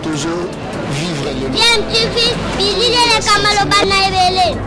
toujours vivre le monde. Bien, tu fais, Billy le Kamalobana Ebele.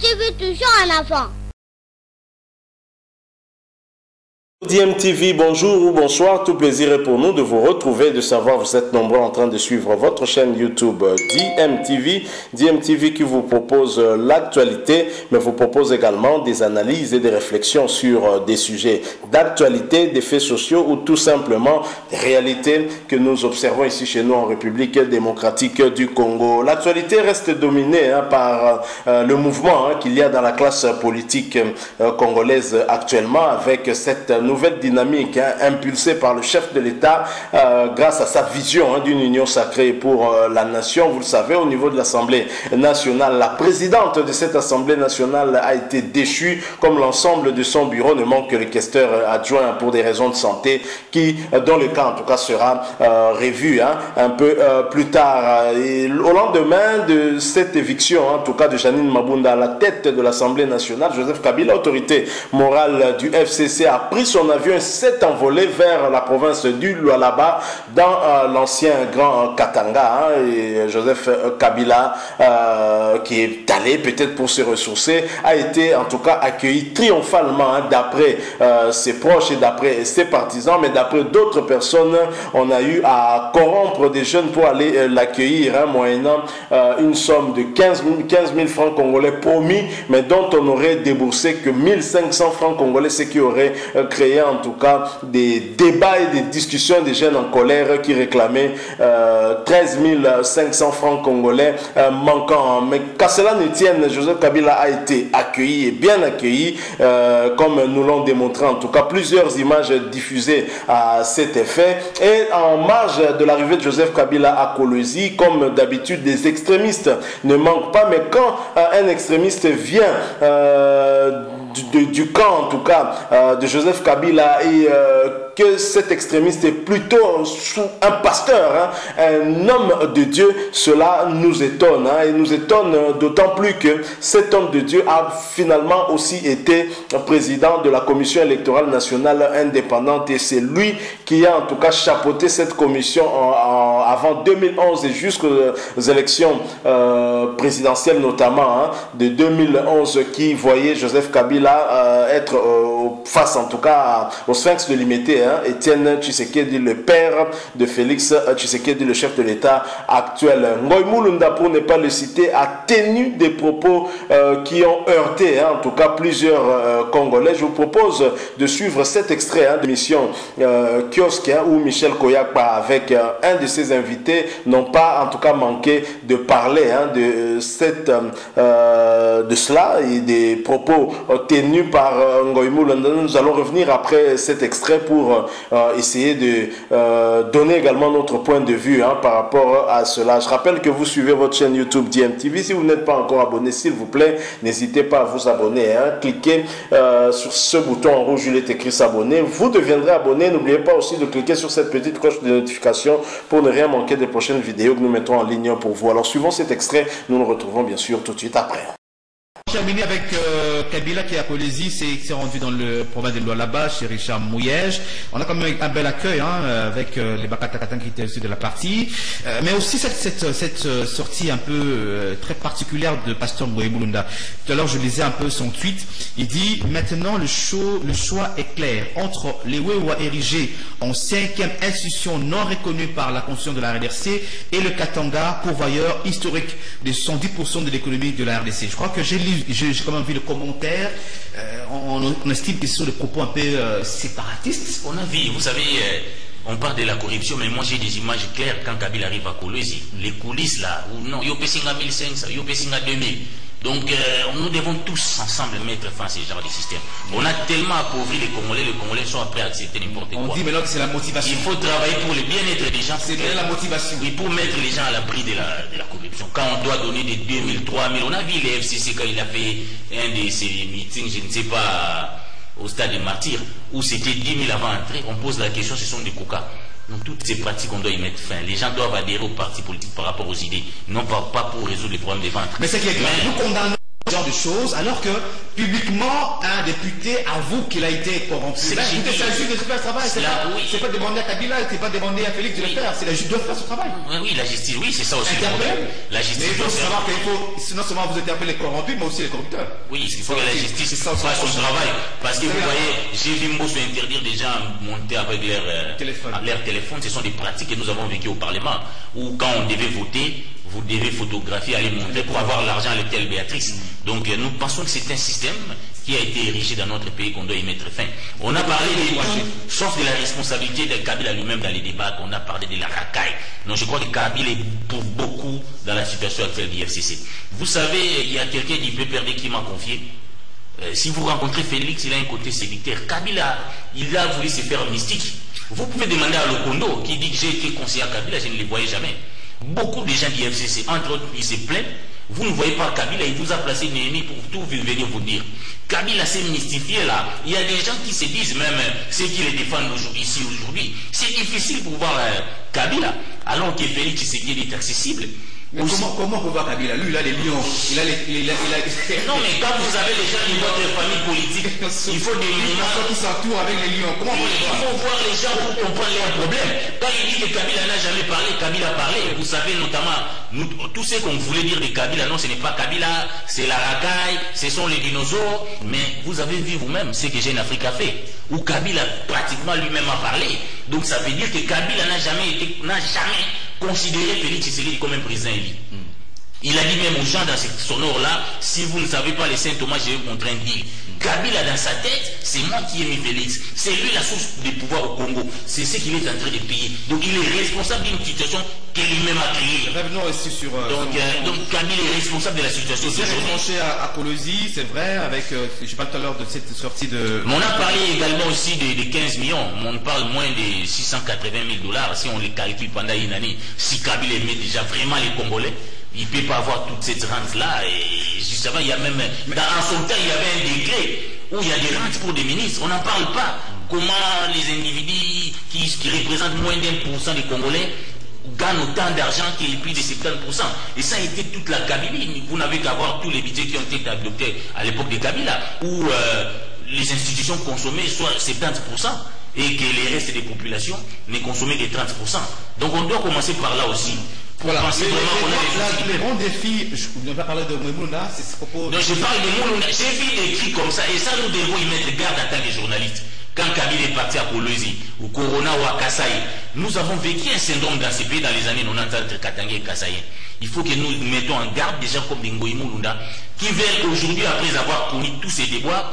Tu veux toujours un enfant. DMTV, bonjour ou bonsoir, tout plaisir est pour nous de vous retrouver, de savoir vous êtes nombreux en train de suivre votre chaîne YouTube DMTV. DMTV qui vous propose l'actualité, mais vous propose également des analyses et des réflexions sur des sujets d'actualité, des faits sociaux ou tout simplement des réalités que nous observons ici chez nous en République démocratique du Congo. L'actualité reste dominée par le mouvement qu'il y a dans la classe politique congolaise actuellement avec cette nouvelle dynamique impulsée par le chef de l'État grâce à sa vision d'une union sacrée pour la nation. Vous le savez, au niveau de l'Assemblée nationale, la présidente de cette Assemblée nationale a été déchue, comme l'ensemble de son bureau. Ne manque que le questeur adjoint pour des raisons de santé qui, dans le cas en tout cas, sera revu un peu plus tard. Et au lendemain de cette éviction, en tout cas de Janine Mabunda à la tête de l'Assemblée nationale, Joseph Kabila, autorité morale du FCC, a pris son avion et s'est envolé vers la province du Lualaba dans l'ancien Grand Katanga. Et Joseph Kabila, qui est allé peut-être pour se ressourcer, a été en tout cas accueilli triomphalement d'après ses proches et d'après ses partisans, mais d'après d'autres personnes, on a eu à corrompre des jeunes pour aller l'accueillir, moyennant une somme de 15 000 francs congolais promis, mais dont on aurait déboursé que 1500 francs congolais, ce qui aurait créé en tout cas des débats et des discussions des jeunes en colère qui réclamaient 13 500 francs congolais manquants. Mais qu'à cela ne tienne, Joseph Kabila a été accueilli et bien accueilli, comme nous l'ont démontré en tout cas plusieurs images diffusées à cet effet. Et en marge de l'arrivée de Joseph Kabila à Kolwezi, comme d'habitude, des extrémistes ne manquent pas, mais quand un extrémiste vient du camp en tout cas de Joseph Kabila et que cet extrémiste est plutôt un pasteur, un homme de Dieu, cela nous étonne. Et nous étonne d'autant plus que cet homme de Dieu a finalement aussi été président de la commission électorale nationale indépendante et c'est lui qui a en tout cas chapeauté cette commission avant 2011 et jusqu'aux élections présidentielles notamment de 2011 qui voyait Joseph Kabila être face en tout cas au Sphinx de Limité, Étienne Tshisekedi, le père de Félix Tshisekedi, le chef de l'État actuel. Ngoï Mulunda, pour ne pas le citer, a tenu des propos qui ont heurté en tout cas plusieurs Congolais. Je vous propose de suivre cet extrait d'émission Kiosque où Michel Koyakpa avec un de ses invités n'ont pas en tout cas manqué de parler de cela et des propos tenus par Ngoï Mulunda. Nous allons revenir après cet extrait pour essayer de donner également notre point de vue par rapport à cela. Je rappelle que vous suivez votre chaîne YouTube DMTV. Si vous n'êtes pas encore abonné, s'il vous plaît, n'hésitez pas à vous abonner. Cliquez sur ce bouton en rouge, il est écrit s'abonner. Vous deviendrez abonné. N'oubliez pas aussi de cliquer sur cette petite cloche de notification pour ne rien manquer des prochaines vidéos que nous mettons en ligne pour vous. Alors suivons cet extrait, nous nous retrouvons bien sûr tout de suite après. Terminé avec Kabila qui est à Kolwezi, s'est rendu dans le province de Lualaba chez Richard Mouyège. On a quand même un bel accueil avec les Bakatakatans qui étaient aussi de la partie, mais aussi cette sortie un peu très particulière de Pasteur Ngoï Mulunda. Tout à l'heure je lisais un peu son tweet, il dit maintenant le choix est clair entre les Wewa érigés en 5e institution non reconnue par la Constitution de la RDC et le Katanga, pourvoyeur historique de 110% de l'économie de la RDC. Je crois que j'ai quand même vu le commentaire, on estime que ce sont des propos un peu séparatistes. On a vu, vous savez, on parle de la corruption, mais moi j'ai des images claires quand Kabila arrive à Kolwezi. Les coulisses là, où non, yo pesinga 1500, yo pesinga 2000. Donc nous devons tous ensemble mettre fin à ce genre de système. On a tellement appauvri les Congolais sont prêts à accepter n'importe quoi. On dit maintenant que c'est la motivation. Il faut travailler pour le bien-être des gens. C'est la motivation. Oui, pour mettre les gens à l'abri de la corruption. Quand on doit donner des 2000, 3000, on a vu les FCC quand il a fait un de ses meetings, je ne sais pas, au stade des Martyrs, où c'était 10 000 avant d'entrer, on pose la question, ce sont des coca. Donc toutes ces pratiques, on doit y mettre fin. Les gens doivent adhérer aux partis politiques par rapport aux idées, non pas pour résoudre les problèmes des ventes. Mais c'est qui est grave. Nous condamnons ce genre de choses, alors que publiquement, un député avoue qu'il a été corrompu. C'est C'est la justice de faire ce travail. C'est pas demander à Kabila, c'est pas demander à Félix de le faire. C'est la justice de faire ce travail. Oui, la justice, oui, c'est ça aussi. Interpelle. La Mais justice il faut doit faire. savoir qu'il faut non seulement vous interpeller les corrompus, mais aussi les corrupteurs. Oui, il faut que la justice ça, fasse son travail. Parce que vous C'est voyez, j'ai vu Mbosso interdire des gens à monter avec leur téléphone. Ce sont des pratiques que nous avons vécues au Parlement, où quand on devait voter, vous devez photographier, aller montrer pour avoir l'argent à l'hôtel Béatrice. Donc nous pensons que c'est un système qui a été érigé dans notre pays qu'on doit y mettre fin. On a parlé de tout, sauf de la responsabilité de Kabila lui-même dans les débats, qu'on a parlé de la racaille. Non, je crois que Kabila est pour beaucoup dans la situation actuelle du FCC. Vous savez, il y a quelqu'un du PPRD qui m'a confié, si vous rencontrez Félix, il a un côté séducteur. Kabila, il a voulu se faire mystique. Vous pouvez demander à Lokondo, qui dit que j'ai été conseiller à Kabila, je ne les voyais jamais. Beaucoup de gens du FCC, entre autres, ils se plaignent. Vous ne voyez pas Kabila, il vous a placé une ennemie pour tout venir vous dire. Kabila s'est mystifié là. Il y a des gens qui se disent même, ceux qui les défendent ici aujourd'hui, c'est difficile pour voir Kabila, alors que Félix Tshisekedi est accessible. Mais comment on peut voir Kabila? Lui, il a les lions. Non, mais quand vous avez les gens de votre famille politique, il faut des minimums. Qui s'entourent avec les lions. Comment on peut les Il voir? faut voir les gens pour comprendre leurs problèmes. Quand il dit que Kabila n'a jamais parlé, Kabila a parlé. Vous savez notamment, tout ce qu'on voulait dire de Kabila, non, ce n'est pas Kabila, c'est la racaille, ce sont les dinosaures. Mais vous avez vu vous-même ce que Jeune Afrique a fait, où Kabila pratiquement lui-même a parlé. Donc ça veut dire que Kabila n'a jamais considéré Félix Tshisekedi comme un président élu. Il a dit même aux gens dans cette sonore-là, si vous ne savez pas les Saint Thomas, je vais vous montrer un deal. Kabila dans sa tête, c'est moi qui ai mis Félix. C'est lui la source du pouvoir au Congo. C'est ce qu'il est en train de payer. Donc il est responsable d'une situation qu'il lui-même a créée. Revenons aussi sur... Donc Kabila est responsable de la situation. J'ai reproché à Kolosi, c'est vrai, avec, je parle tout à l'heure de cette sortie de... Mais on a parlé également aussi de 15 millions. On parle moins de 680 000 $, si on les calcule pendant une année. Si Kabila met déjà vraiment les Congolais, il ne peut pas avoir toute cette rente-là. Et justement, il y a même... En son temps, il y avait un décret où il y a des rentes pour des ministres. On n'en parle pas. Comment les individus qui représentent moins d'1% des Congolais gagnent autant d'argent qu'il est plus de 70%. Et ça a été toute la Kabylie. Vous n'avez qu'à voir tous les budgets qui ont été adoptés à l'époque de Kabila, où les institutions consommaient soit 70%, et que les restes des populations ne consommaient que 30%. Donc on doit commencer par là aussi. Voilà. Les grands défis, je ne vais pas parler de Moumouna, c'est ce propos. Non, je parle de Moumouna. J'ai vu des cris comme ça, et ça nous devons y mettre garde en tant que journalistes. Quand Kabila est parti à Kolosi, ou Corona ou à Kasaï, nous avons vécu un syndrome dans ces pays dans les années 90 entre Katanga et Kasaï. Il faut que nous mettons en garde des gens comme Ngoï Moulounda, qui veulent aujourd'hui, après avoir connu tous ces déboires,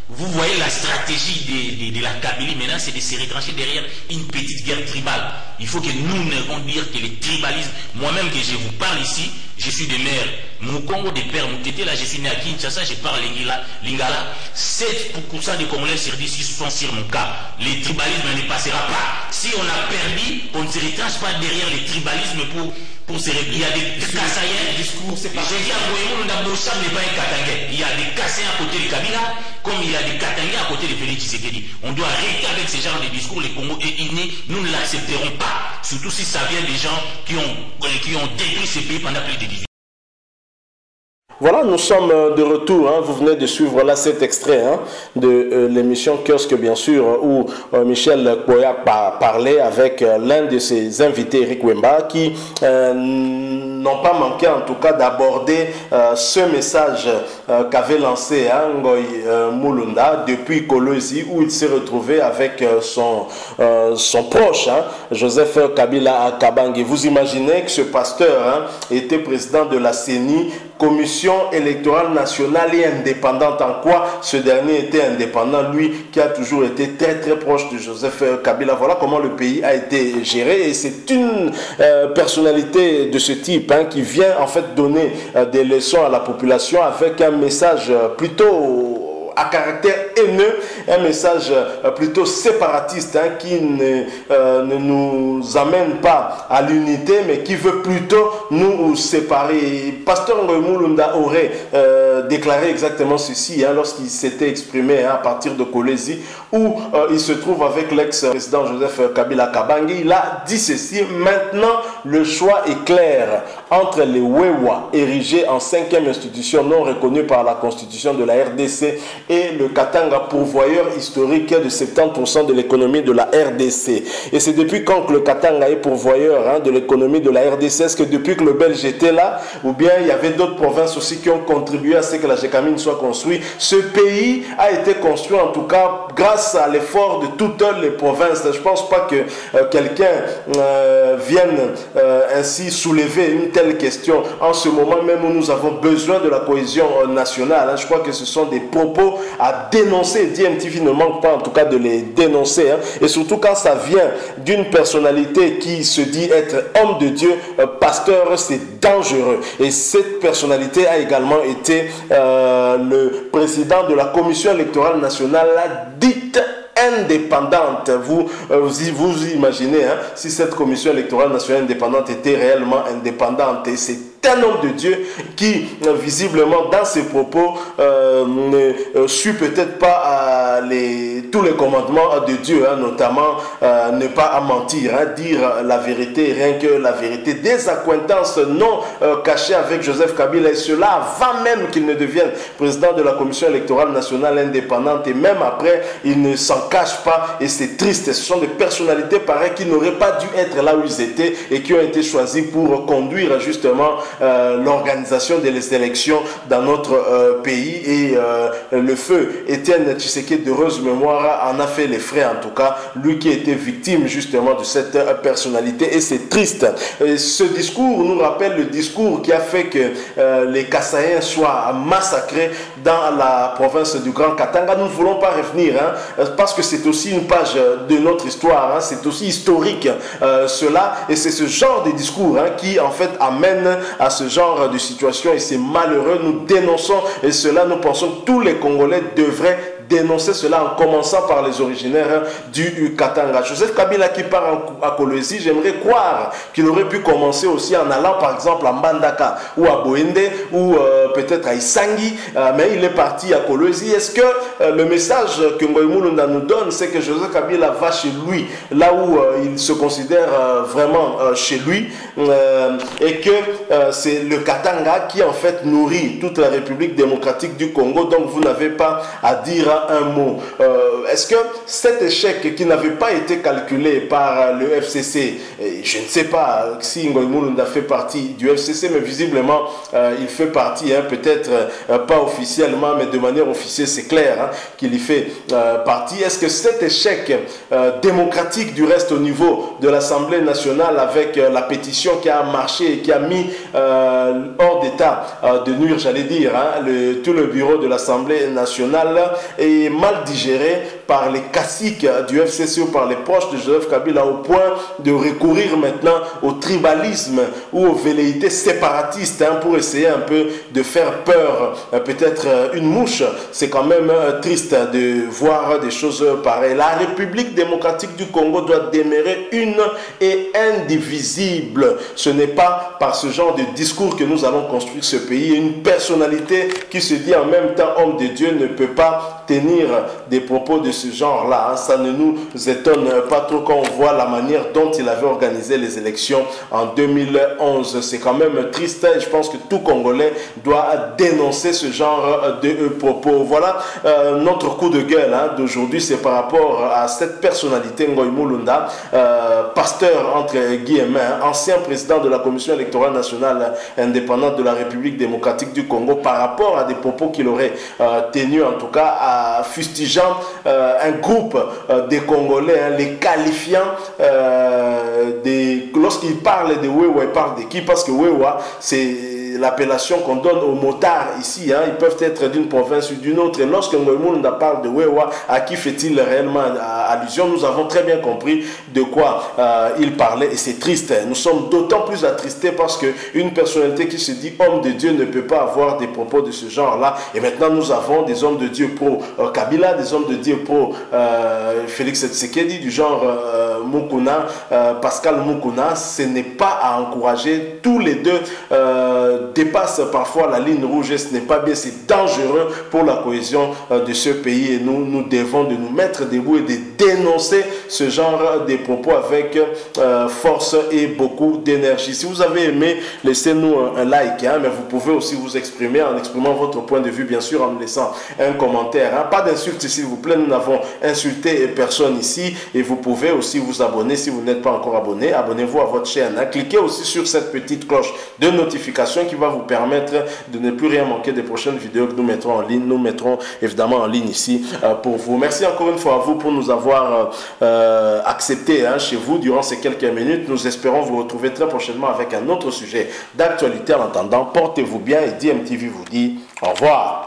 vous voyez la stratégie de la Kabylie maintenant, c'est de se retrancher derrière une petite guerre tribale. Il faut que nous devons dire que le tribalisme, moi-même que je vous parle ici, je suis de mère Mukongo, de père Mutete, là je suis né à Kinshasa, je parle Lingala. 7% des Congolais sur 10 sont sur mon cas. Le tribalisme ne passera pas. Si on a perdu, on ne se retranche pas derrière le tribalisme pour se réplier. Il y a des Kassaïens. J'ai dit à Boémou, Bocham n'est pas un Katangais. Il y a des Kassaïens à côté de Kabila, comme il y a des Katangais à côté de Félix Tshisekedi. On doit arrêter avec ce genre de discours. Le Congo est inné, nous ne l'accepterons pas. Surtout si ça vient des gens qui ont détruit ce pays pendant plus de 18 ans. Voilà, nous sommes de retour. Vous venez de suivre là cet extrait de l'émission Kiosque, bien sûr, où Michel Koya parlait avec l'un de ses invités, Eric Wemba, qui n'ont pas manqué en tout cas d'aborder ce message qu'avait lancé Ngoï Moulounda depuis Kolosi, où il s'est retrouvé avec son proche, Joseph Kabila Kabange. Vous imaginez que ce pasteur était président de la CENI commission électorale nationale et indépendante. En quoi ce dernier était indépendant, lui qui a toujours été très très proche de Joseph Kabila. Voilà comment le pays a été géré, et c'est une personnalité de ce type qui vient en fait donner des leçons à la population avec un message plutôt à caractère haineux, un message plutôt séparatiste qui ne nous amène pas à l'unité, mais qui veut plutôt nous séparer. Pasteur Ngoy Mulunda aurait déclaré exactement ceci lorsqu'il s'était exprimé à partir de Kolwezi, où il se trouve avec l'ex-président Joseph Kabila Kabange. Il a dit ceci: maintenant le choix est clair entre les Wewa, érigés en 5e institution non reconnue par la constitution de la RDC, et le Katanga, pourvoyeur historique de 70% de l'économie de la RDC. Et c'est depuis quand que le Katanga est pourvoyeur de l'économie de la RDC? Est-ce que depuis que le Belge était là, ou bien il y avait d'autres provinces aussi qui ont contribué à ce que la GECAMINE soit construite? Ce pays a été construit en tout cas grâce à l'effort de toutes les provinces. Je ne pense pas que quelqu'un vienne ainsi soulever une telle question en ce moment même où nous avons besoin de la cohésion nationale. Je crois que ce sont des propos à dénoncer. DMTV ne manque pas en tout cas de les dénoncer, et surtout quand ça vient d'une personnalité qui se dit être homme de Dieu, pasteur, c'est dangereux. Et cette personnalité a également été le président de la commission électorale nationale dite indépendante. Vous imaginez si cette commission électorale nationale indépendante était réellement indépendante. Et c'est un homme de Dieu qui visiblement dans ses propos ne suit peut-être pas tous les commandements de Dieu, notamment ne pas mentir, dire la vérité, rien que la vérité. Des accointances non cachées avec Joseph Kabila, et cela avant même qu'il ne devienne président de la commission électorale nationale indépendante, et même après il ne s'en cache pas, et c'est triste. Ce sont des personnalités pareilles qui n'auraient pas dû être là où ils étaient et qui ont été choisis pour conduire justement l'organisation des élections dans notre pays. Et le feu Étienne Tshisekedi, d'heureuse mémoire, en a fait les frais, en tout cas lui qui était victime justement de cette personnalité, et c'est triste. Et ce discours nous rappelle le discours qui a fait que les Kassaïens soient massacrés dans la province du Grand Katanga. Nous ne voulons pas revenir parce que c'est aussi une page de notre histoire, c'est aussi historique cela, et c'est ce genre de discours qui en fait amène à ce genre de situation, et c'est malheureux. Nous dénonçons et cela, nous pensons que tous les Congolais devraient dénoncer cela, en commençant par les originaires du Katanga. Joseph Kabila qui part à Kolwezi, j'aimerais croire qu'il aurait pu commencer aussi en allant par exemple à Mbandaka ou à Boende ou peut-être à Isangi, mais il est parti à Kolwezi. Est-ce que le message que Ngoy Mulunda nous donne, c'est que Joseph Kabila va chez lui, là où il se considère vraiment chez lui, et que c'est le Katanga qui en fait nourrit toute la République démocratique du Congo, donc vous n'avez pas à dire un mot. Est-ce que cet échec qui n'avait pas été calculé par le FCC, et je ne sais pas si Ngoy Mulunda fait partie du FCC, mais visiblement il fait partie, peut-être pas officiellement, mais de manière officielle c'est clair qu'il y fait partie. Est-ce que cet échec démocratique du reste au niveau de l'Assemblée nationale, avec la pétition qui a marché et qui a mis hors d'état de nuire, j'allais dire, tout le bureau de l'Assemblée nationale, est mal digéré par les caciques du FCC ou par les proches de Joseph Kabila, au point de recourir maintenant au tribalisme ou aux velléités séparatistes pour essayer un peu de faire peur peut-être une mouche? C'est quand même triste de voir des choses pareilles. La République démocratique du Congo doit demeurer une et indivisible. Ce n'est pas par ce genre de discours que nous allons construire ce pays. Une personnalité qui se dit en même temps homme de Dieu ne peut pas tenir des propos de ce genre-là. Ça ne nous étonne pas trop quand on voit la manière dont il avait organisé les élections en 2011. C'est quand même triste, et je pense que tout Congolais doit dénoncer ce genre de propos. Voilà notre coup de gueule d'aujourd'hui, c'est par rapport à cette personnalité Ngoy Mulunda, pasteur entre guillemets, ancien président de la commission électorale nationale indépendante de la République démocratique du Congo, par rapport à des propos qu'il aurait tenus, en tout cas fustigeant un groupe des Congolais, les qualifiant lorsqu'il parle de Wewa, il parle de qui? Parce que Wewa, c'est l'appellation qu'on donne aux motards ici. Hein. Ils peuvent être d'une province ou d'une autre. Et lorsque Ngoïmounda parle de Wewa, à qui fait-il réellement allusion? Nous avons très bien compris de quoi il parlait et c'est triste. Nous sommes d'autant plus attristés parce qu'une personnalité qui se dit homme de Dieu ne peut pas avoir des propos de ce genre-là. Et maintenant, nous avons des hommes de Dieu pro Kabila, des hommes de Dieu pro Félix Tshisekedi, du genre Mukuna, Pascal Mukuna. Ce n'est pas à encourager. Tous les deux dépassent parfois la ligne rouge et ce n'est pas bien. C'est dangereux pour la cohésion de ce pays et nous devons de nous mettre debout et de dénoncer ce genre de propos avec force et beaucoup d'énergie. Si vous avez aimé, laissez-nous un like, hein, mais vous pouvez aussi vous exprimer en exprimant votre point de vue, bien sûr, en nous laissant un commentaire. Hein. Pas d'insultes, s'il vous plaît, nous n'avons insulté personne ici et vous pouvez aussi vous abonner si vous n'êtes pas encore abonné. Abonnez-vous à votre chaîne. Hein. Cliquez aussi sur cette petite cloche de notification qui va vous permettre de ne plus rien manquer des prochaines vidéos que nous mettrons en ligne. Nous mettrons évidemment en ligne ici pour vous. Merci encore une fois à vous pour nous avoir accepté chez vous durant ces quelques minutes. Nous espérons vous retrouver très prochainement avec un autre sujet d'actualité. En attendant, portez-vous bien et DMTV vous dit au revoir.